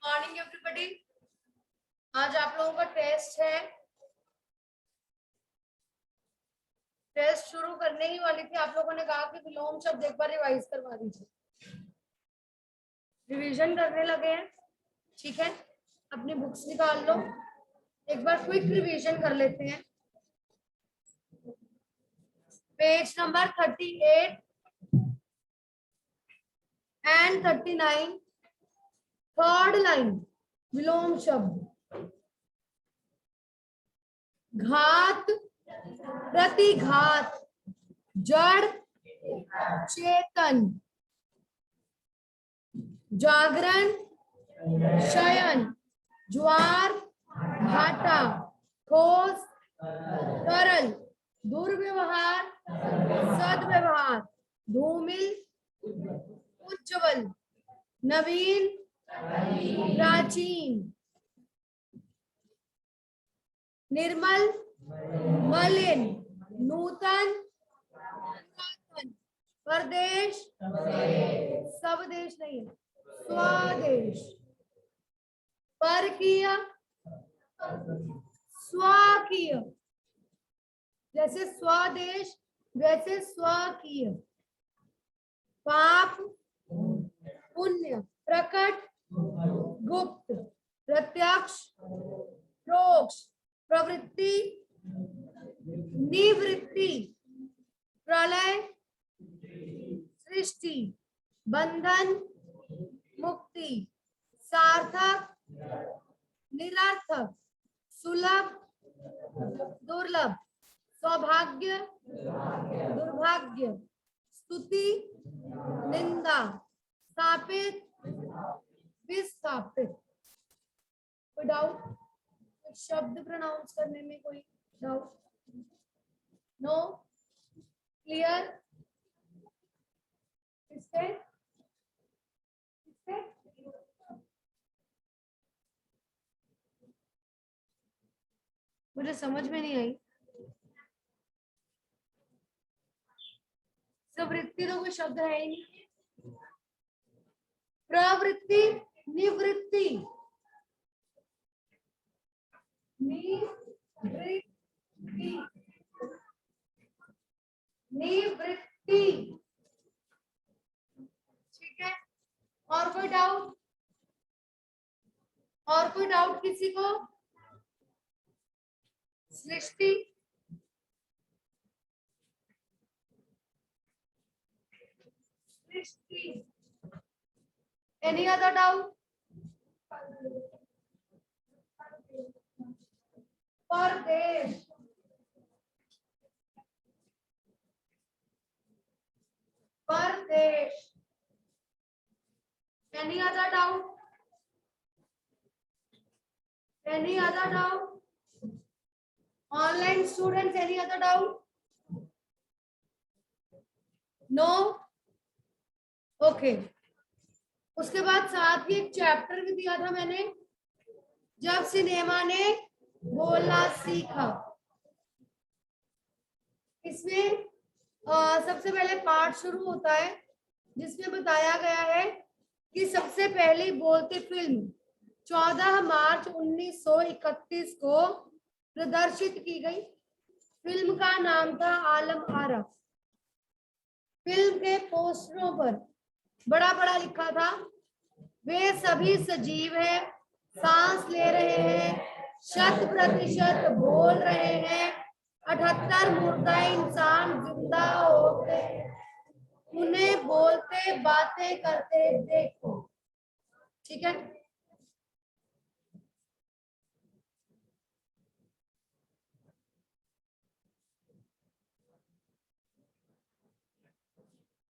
Morning everybody. आज आप लोगों का टेस्ट है। टेस्ट शुरू करने ही वाली थी, आप लोगों ने कहा कि विलोम शब्द एक बार रिवाइज करवा दीजिए। रिवीजन करने लगे हैं, ठीक है। अपनी बुक्स निकाल लो, एक बार क्विक रिवीजन कर लेते हैं। Page number 38 and 39, third line विलोम शब्द घात, प्रतिघात, जड़, चेतन, जागरण, शयन, ज्वार, घाटा, ठोस, तरल, दुर्व्यवहार, सद्व्यवहार, धूमिल, उज्ज्वल, नवीन, प्राचीन, निर्मल, मलिन, नूतन, पुरातन, परदेश, स्वदेश नहीं, स्वदेश, परकीय, स्वकीय, जैसे स्वदेश वैसे स्वकीय, पाप, पुण्य, प्रकट, गुप्त, प्रत्यक्ष, प्रोक्ष, प्रवृत्ति, निवृत्ति, प्रलय, सृष्टि, बंधन, मुक्ति, सार्थक, निरर्थक, सुलभ, दुर्लभ, सौभाग्य, दुर्भाग्य, स्तुति, निंदा, स्थापित, विस्थापित। कोई डाउट? शब्द प्रोनाउंस करने में कोई डाउट? नो? क्लियर? इससे मुझे समझ में नहीं आई। प्रवृत्ति तो कोई शब्द है ही नहीं। प्रवृत्ति, निवृत्ति, निवृत्ति, निवृत्ति, ठीक है। और कोई डाउट? और कोई डाउट किसी को? सृष्टि, सृष्टि, एनी अदर डाउट? परदेश, परदेश, any other doubt? Any other doubt? Online students, any other doubt? No? Okay. उसके बाद साथ ही एक चैप्टर भी दिया था मैंने, जब सिनेमा ने बोलना सीखा। इसमें सबसे पहले पार्ट शुरू होता है जिसमें बताया गया है कि सबसे पहली बोलती फिल्म 14 मार्च 1931 को प्रदर्शित की गई। फिल्म का नाम था आलम आरा। फिल्म के पोस्टरों पर बड़ा बड़ा लिखा था, वे सभी सजीव हैं, सांस ले रहे हैं, 100% बोल रहे हैं, 78 मुर्दा इंसान जिंदा हो गए, उन्हें बोलते बातें करते देखो। ठीक है।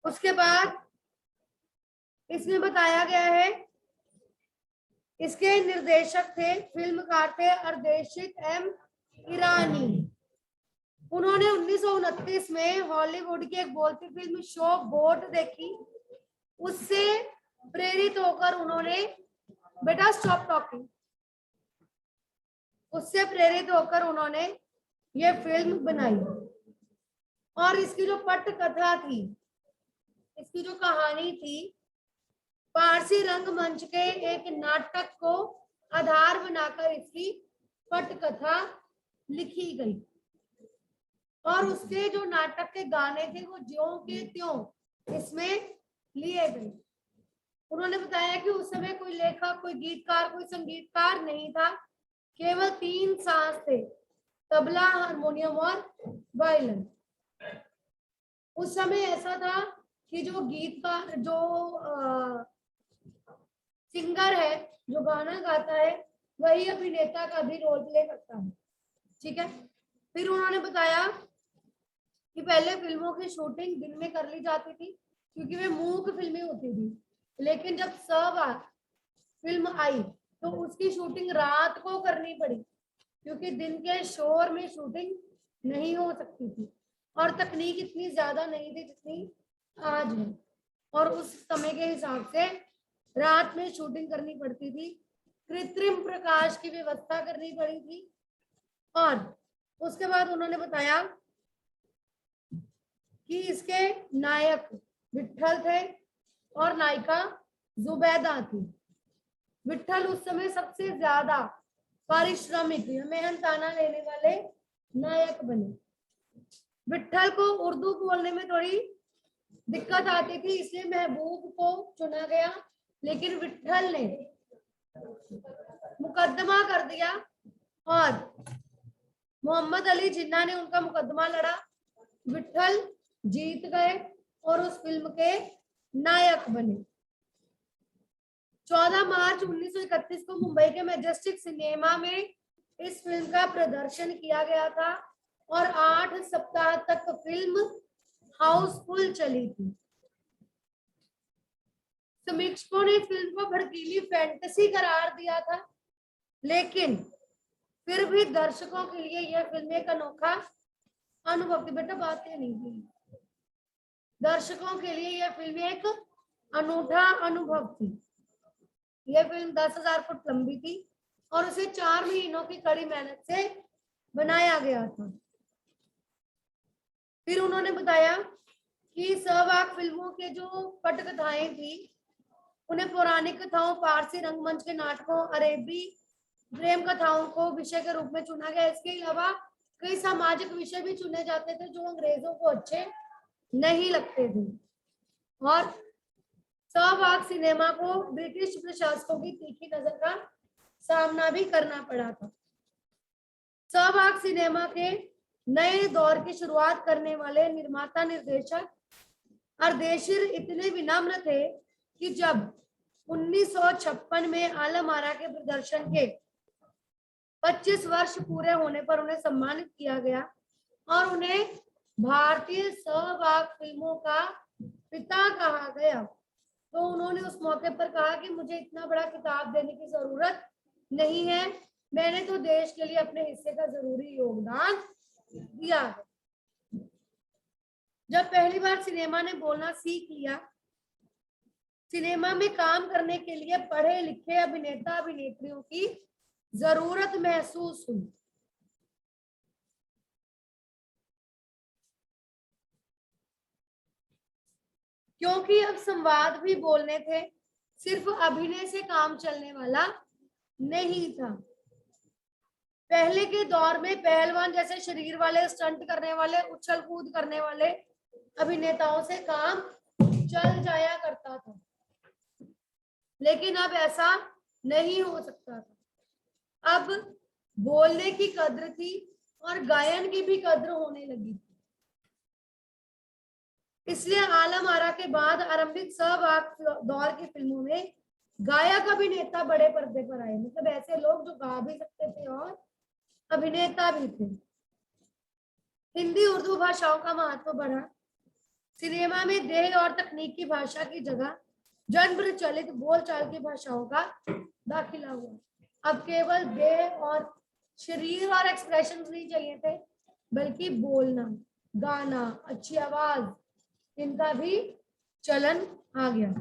उसके बाद इसमें बताया गया है, इसके निर्देशक थे, फिल्मकार थे अर्देशित एम ईरानी। उन्होंने 1929 में हॉलीवुड की एक बोलती फिल्म शो बोट देखी। उससे प्रेरित होकर उन्होंने, बेटा स्टॉप टॉकिंग, उससे प्रेरित होकर उन्होंने ये फिल्म बनाई। और इसकी जो पटकथा थी, इसकी जो कहानी थी, फारसी रंगमंच के एक नाटक को आधार बनाकर इसकी पटकथा लिखी गई और उसके जो नाटक के गाने थे वो ज्यों के त्यों इसमें लिए गए। उन्होंने बताया कि उस समय कोई लेखक, कोई गीतकार, कोई संगीतकार नहीं था, केवल 3 साज थे, तबला, हारमोनियम और वायलिन। उस समय ऐसा था कि जो गीतकार, जो सिंगर है, जो गाना गाता है, वही अभिनेता का भी रोल प्ले करता है। ठीक है। फिर उन्होंने बताया कि पहले फिल्मों की शूटिंग दिन में कर ली जाती थी क्योंकि वे मूक फिल्में होती थी, लेकिन जब सवार फिल्म आई तो उसकी शूटिंग रात को करनी पड़ी क्योंकि दिन के शोर में शूटिंग नहीं हो सकती थी और तकनीक इतनी ज्यादा नहीं थी जितनी आज है, और उस समय के हिसाब से रात में शूटिंग करनी पड़ती थी, कृत्रिम प्रकाश की व्यवस्था करनी पड़ी थी। और उसके बाद उन्होंने बताया कि इसके नायक विट्ठल थे और नायिका जुबैदा थी। विट्ठल उस समय सबसे ज्यादा पारिश्रमिक या मेहनताना लेने वाले नायक बने। विट्ठल को उर्दू बोलने में थोड़ी दिक्कत आती थी, इसलिए महबूब को चुना गया, लेकिन विट्ठल ने मुकदमा कर दिया और मोहम्मद अली जिन्ना ने उनका मुकदमा लड़ा। विट्ठल जीत गए और उस फिल्म के नायक बने। 14 मार्च 1931 को मुंबई के मैजेस्टिक सिनेमा में इस फिल्म का प्रदर्शन किया गया था और 8 सप्ताह तक फिल्म हाउसफुल चली थी। समीक्षकों ने फिल्म को भड़कीली फैंटेसी करार दिया था, लेकिन फिर भी दर्शकों के लिए यह फिल्म एक अनोखा अनुभव थी। बेटा बातें नहीं थी। दर्शकों के लिए यह फिल्म एक अनूठा अनुभव थी। यह फिल्म 10,000 फुट लंबी थी और उसे 4 महीनों की कड़ी मेहनत से बनाया गया था। फिर उन्होंने बताया कि सहवाग फिल्मों के जो पटकथाएं थी उन्हें पौराणिक कथाओं, पारसी रंगमंच के नाटकों, अरेबी प्रेम कथाओं को विषय के रूप में चुना गया। इसके अलावा कई सामाजिक विषय भी चुने जाते थे जो अंग्रेजों को अच्छे नहीं लगते थे और सहवाग सिनेमा को ब्रिटिश प्रशासकों की तीखी नजर का सामना भी करना पड़ा था। सहवाग सिनेमा के नए दौर की शुरुआत करने वाले निर्माता निर्देशक अर्देशिर इतने विनम्र थे कि जब 1956 में आलम आरा के प्रदर्शन के 25 वर्ष पूरे होने पर उन्हें सम्मानित किया गया और उन्हें भारतीय सहवाग फिल्मों का पिता कहा गया। तो उन्होंने उस मौके पर कहा कि मुझे इतना बड़ा खिताब देने की जरूरत नहीं है, मैंने तो देश के लिए अपने हिस्से का जरूरी योगदान दिया है। जब पहली बार सिनेमा ने बोलना सीख लिया, सिनेमा में काम करने के लिए पढ़े लिखे अभिनेता अभिनेत्रियों की जरूरत महसूस हुई। क्योंकि अब संवाद भी बोलने थे, सिर्फ अभिनय से काम चलने वाला नहीं था। पहले के दौर में पहलवान जैसे शरीर वाले, स्टंट करने वाले, उछल कूद करने वाले अभिनेताओं से काम चल जाया करता था, लेकिन अब ऐसा नहीं हो सकता था। अब बोलने की कद्र थी और गायन की भी कद्र होने लगी थी। इसलिए आलम आरा के बाद आरंभिक सहवाग दौर की फिल्मों में गायक अभिनेता बड़े पर्दे पर आए, मतलब ऐसे लोग जो गा भी सकते थे और अभिनेता भी थे। हिंदी उर्दू भाषाओं का महत्व बढ़ा। सिनेमा में देह और तकनीकी भाषा की जगह जन प्रचलित बोलचाल की भाषाओं का दाखिला हुआ। अब केवल देह और शरीर और एक्सप्रेशन नहीं चाहिए थे, बल्कि बोलना, गाना, अच्छी आवाज, इनका भी चलन आ गया।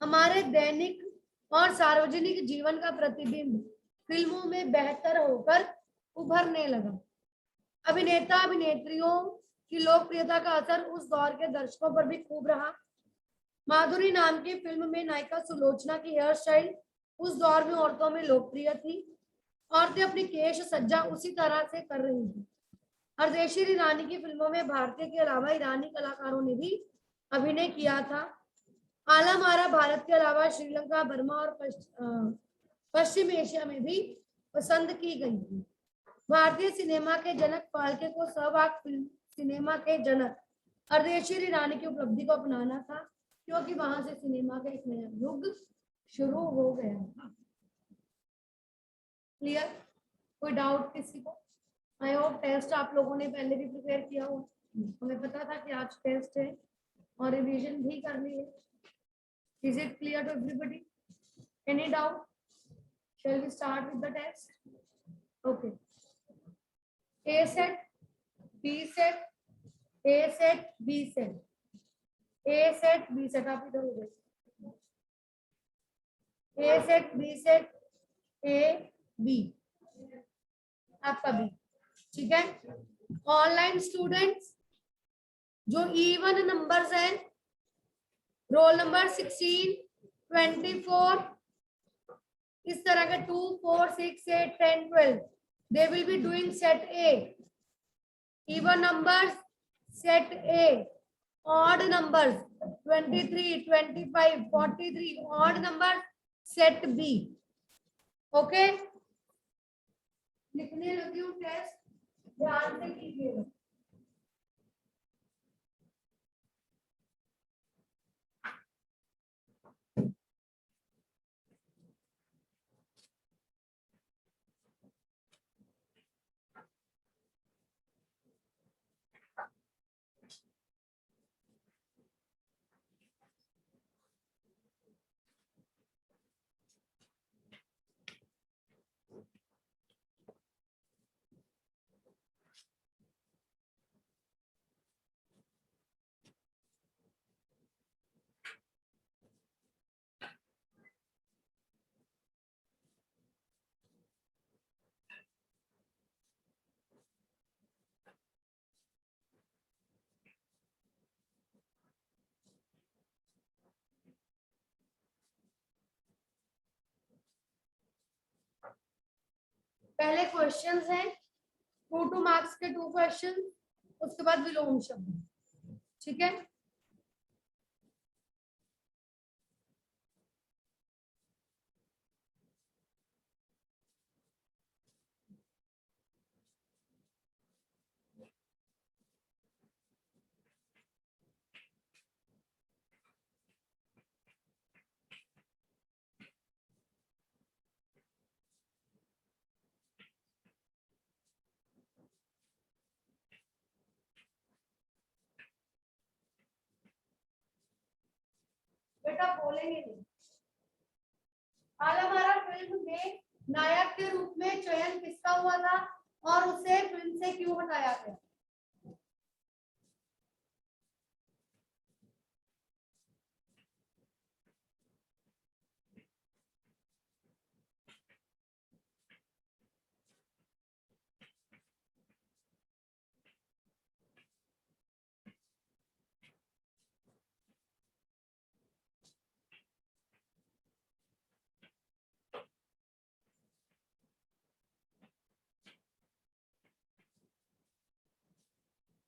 हमारे दैनिक और सार्वजनिक जीवन का प्रतिबिंब फिल्मों में बेहतर होकर उभरने लगा। अभिनेता अभिनेत्रियों की लोकप्रियता का असर उस दौर के दर्शकों पर भी खूब रहा। माधुरी नाम की फिल्म में नायिका सुलोचना की हेयर स्टाइल उस दौर में औरतों में लोकप्रिय थी। औरतें अपनी केश सज्जा उसी तरह से कर रही थी। हरदेशी ईरानी की फिल्मों में भारतीय के अलावा ईरानी कलाकारों ने भी अभिनय किया था। आलम आरा भारत के अलावा श्रीलंका, बर्मा और पश्चिम एशिया में भी पसंद की गई थी। भारतीय सिनेमा के जनक फाल्के को सहवाग फिल्म सिनेमा के जनक हरदेशी ईरानी की उपलब्धि को अपनाना था, क्योंकि वहां से सिनेमा का एक नया युग शुरू हो गया था। क्लियर? कोई डाउट किसी को? आई होप टेस्ट आप लोगों ने पहले भी प्रिपेयर किया हो, हमें पता था कि आज टेस्ट है और रिवीजन भी करनी है। Is it clear to everybody? Any doubt? Shall we start with the test? Okay. A set, B set, A set, B set, A set, B set, आप इधर हो गए। A set, B set, A B, आपका B, ठीक है। Online students जो even numbers हैं, roll number 16, 24, इस तरह के 2, 4, 6, 8, 10, 12, they will be doing set A. Even numbers set A. Odd numbers 23, 25, 43, odd numbers set B. Okay? लिखने लगी हूँ टेस्ट, ध्यान से कीजिएगा। पहले क्वेश्चंस हैं, 2 मार्क्स के 2 क्वेश्चन, उसके बाद विलोम शब्द, ठीक है। बेटा बोलेंगे नहीं। हाल हमारा फिल्म में नायक के रूप में चयन किसका हुआ था और उसे फिल्म से क्यों हटाया गया?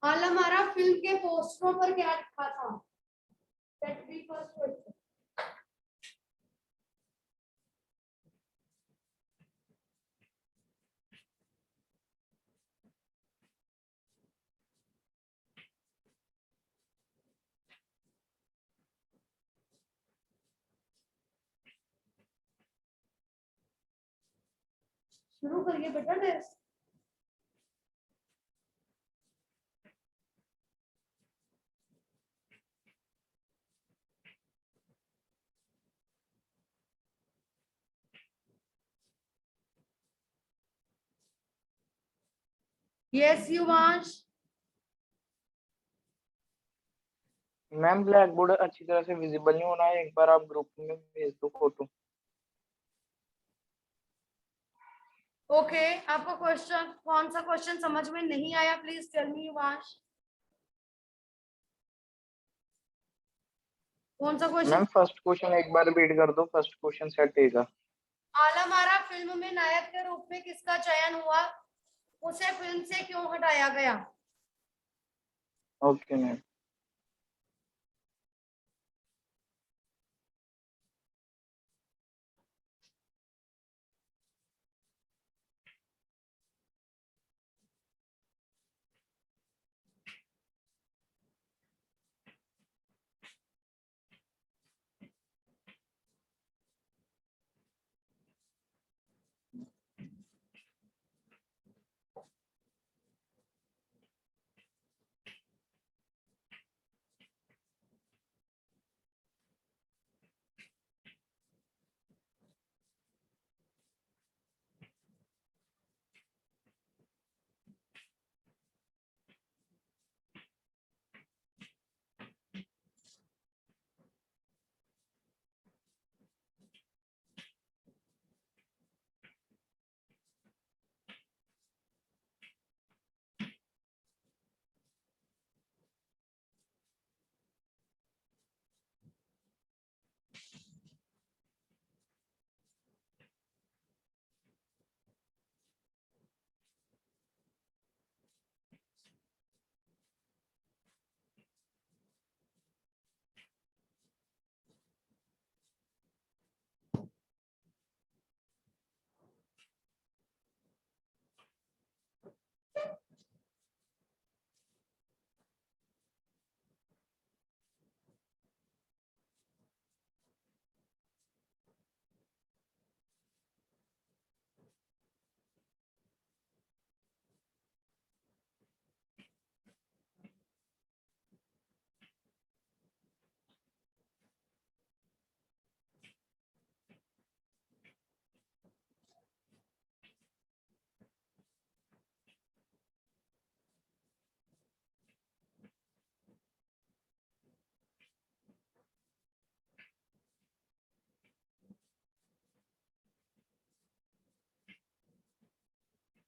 हाल हमारा फिल्म के पोस्टरों पर क्या लिखा था? That be first question. शुरू करिए बेटा test. Yes Yuvansh. Ma'am blackboard अच्छी तरह से विजिबल नहीं होना है, एक बार आप ग्रुप में भेज दो फोटो। ओके, आपको क्वेश्चन कौन सा क्वेश्चन समझ में नहीं आया, प्लीज टेल मी युवांश। कौन सा क्वेश्चन? मैम फर्स्ट क्वेश्चन एक बार रिपीट कर दो, फर्स्ट क्वेश्चन सेट है का। आलमारा फिल्म में नायक के रूप में किसका चयन हुआ, उसे फिल्म से क्यों हटाया गया? Okay ma'am.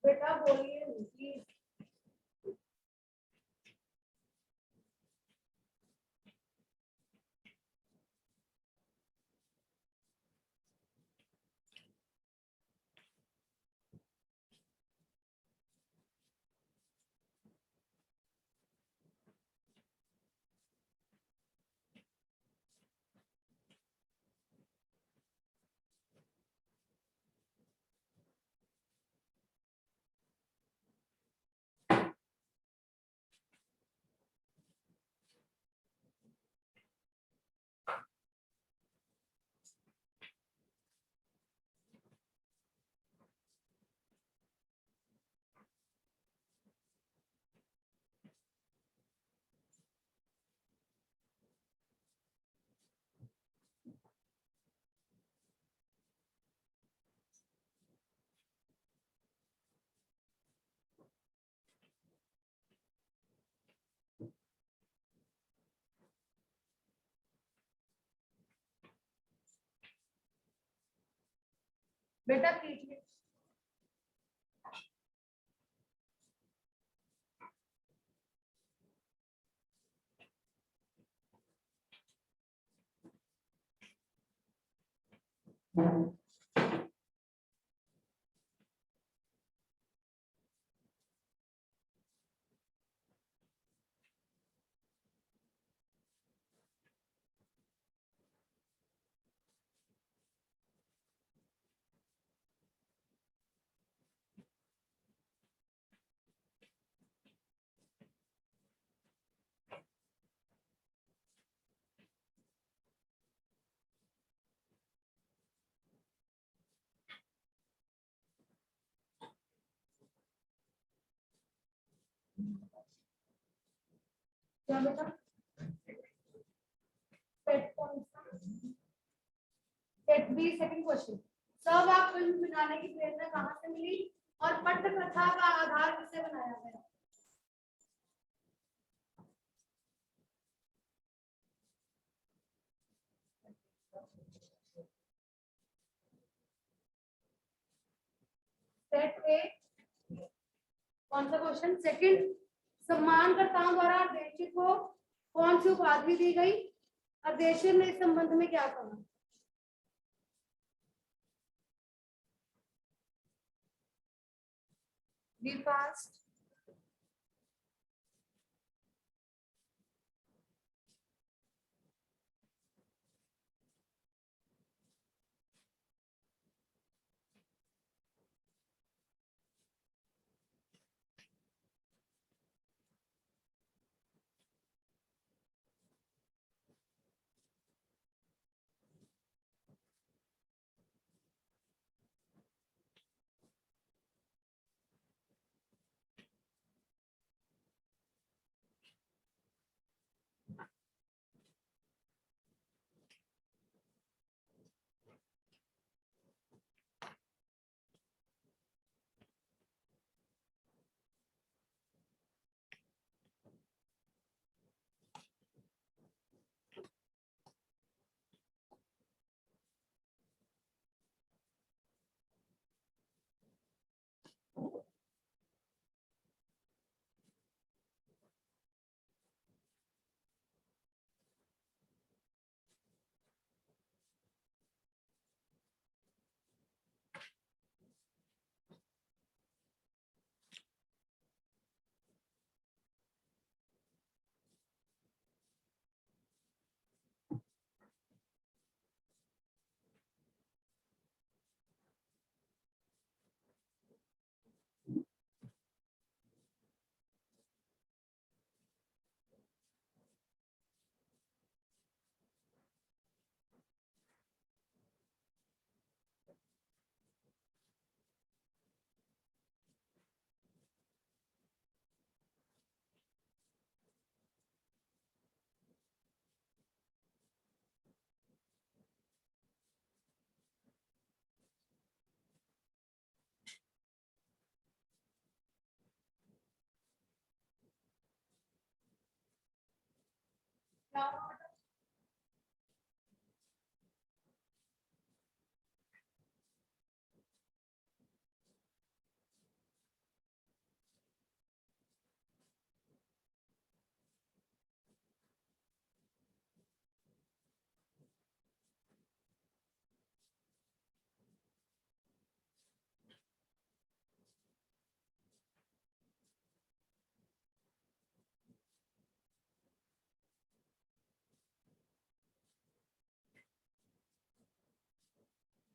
बेटा बोलिए प्लीज। बेटा कीजिए। क्या बेटा? सेट कौन सा? Set B second question. Sehwag film बनाने की प्रेरणा कहाँ से मिली और पटकथा का आधार किसे बनाया गया? सेट ए कौन सा क्वेश्चन? सेकंड, सम्मानकर्ताओं द्वारा देशी को कौन सी उपाधि दी गई? अदेशिर ने इस संबंध में क्या कहा? Be fast.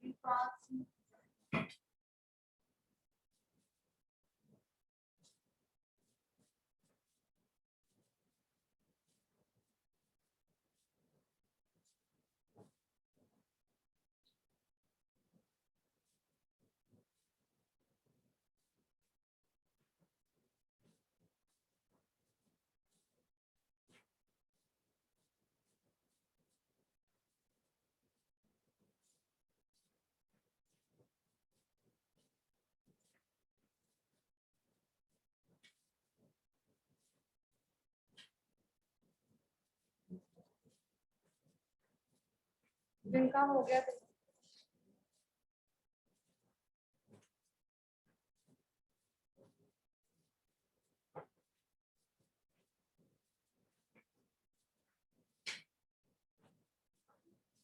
Be fast. जिनका हो गया तो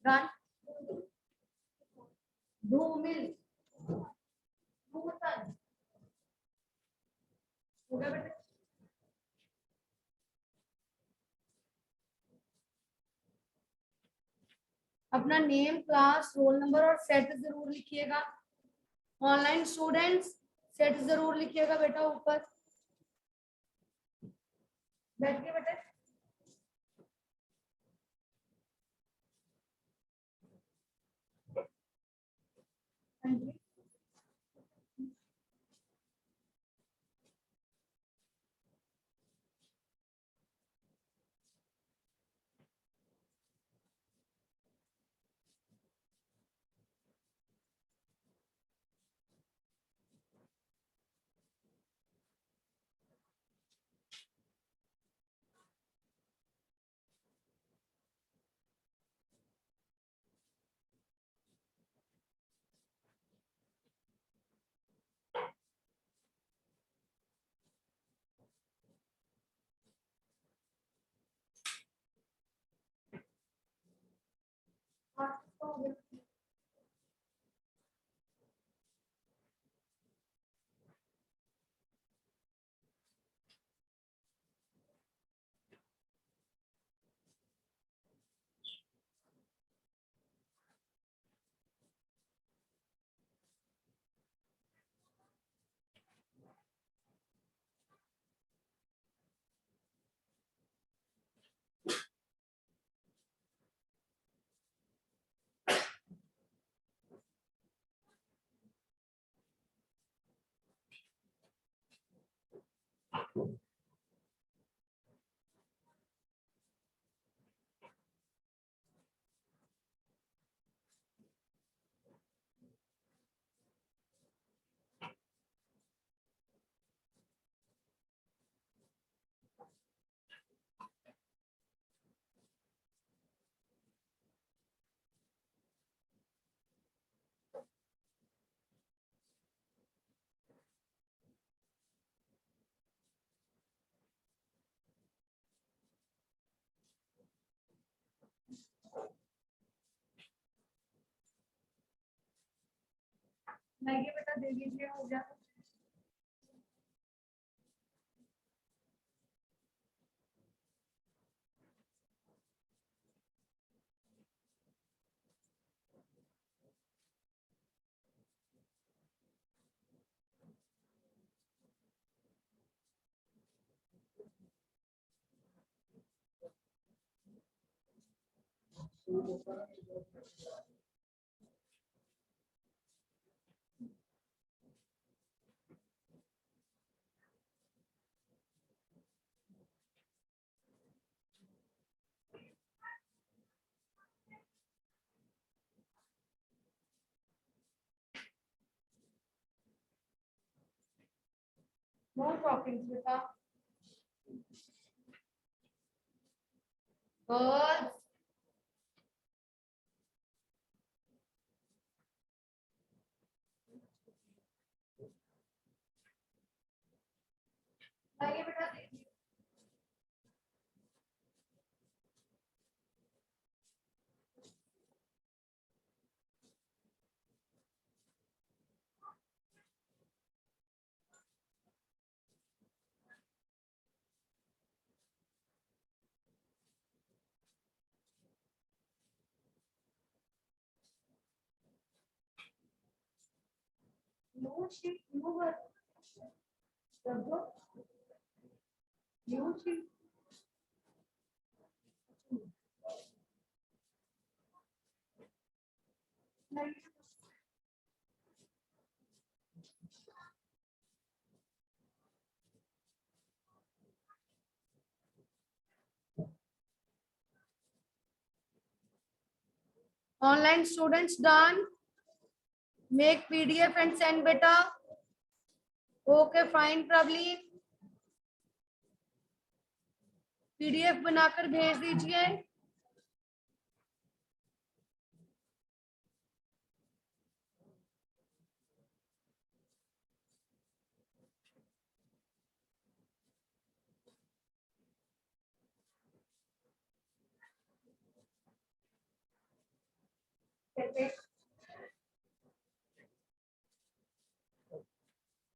डन। धूमिल, नूतन, हो गया बेटा। अपना नेम, क्लास, रोल नंबर और सेट जरूर लिखिएगा। ऑनलाइन स्टूडेंट्स सेट जरूर लिखिएगा बेटा ऊपर बैठ के बेटा। हाँ जी। मैगी बेटा दे दीजिए, हो गया। नो टॉकिंग बेटा। गर्ल्स, मैगी बेटा दे दीजिए। नो शीट, नो वर्क, रखो। No sheet. Online students done. Make PDF and send beta. Okay, fine, Pravleen. PDF बनाकर भेज दीजिए।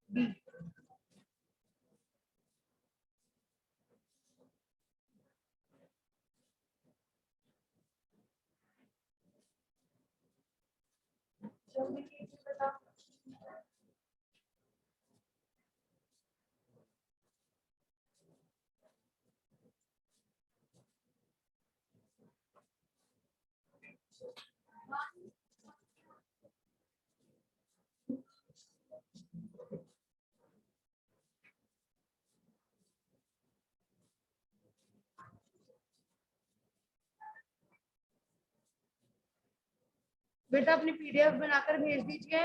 B. जल्दी कीजिए बेटा। बेटा अपनी PDF बनाकर भेज दीजिए।